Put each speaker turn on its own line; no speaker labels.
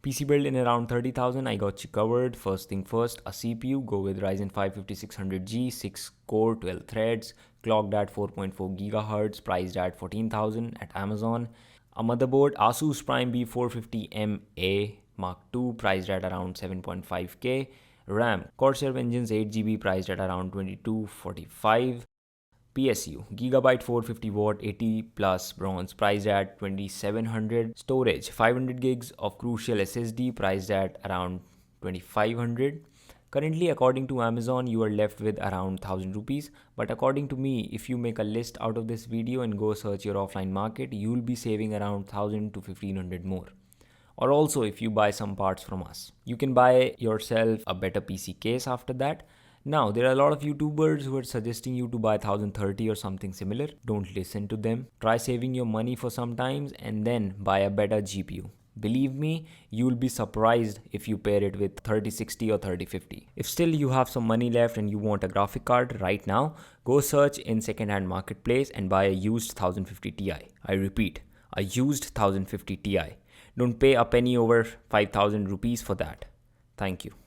PC build in around 30,000, I got you covered. First thing first, a CPU, go with Ryzen 5 5600G, 6 core, 12 threads, clocked at 4.4 GHz, priced at 14,000 at Amazon. A motherboard, Asus Prime B450MA Mark II, priced at around 7.5K. RAM, Corsair Vengeance 8GB, priced at around 2245. PSU, Gigabyte 450 watt 80 plus bronze, priced at 2700. Storage, 500 gigs of Crucial SSD, priced at around 2500. Currently, according to Amazon, you are left with around 1000 rupees. But according to me, if you make a list out of this video and go search your offline market, you'll be saving around 1000 to 1500 more. Or also, if you buy some parts from us, you can buy yourself a better PC case after that. Now, there are a lot of YouTubers who are suggesting you to buy 1030 or something similar. Don't listen to them. Try saving your money for some times and then buy a better GPU. Believe me, you'll be surprised if you pair it with 3060 or 3050. If still you have some money left and you want a graphic card right now, go search in second-hand marketplace and buy a used 1050 Ti. I repeat, a used 1050 Ti. Don't pay a penny over 5000 rupees for that. Thank you.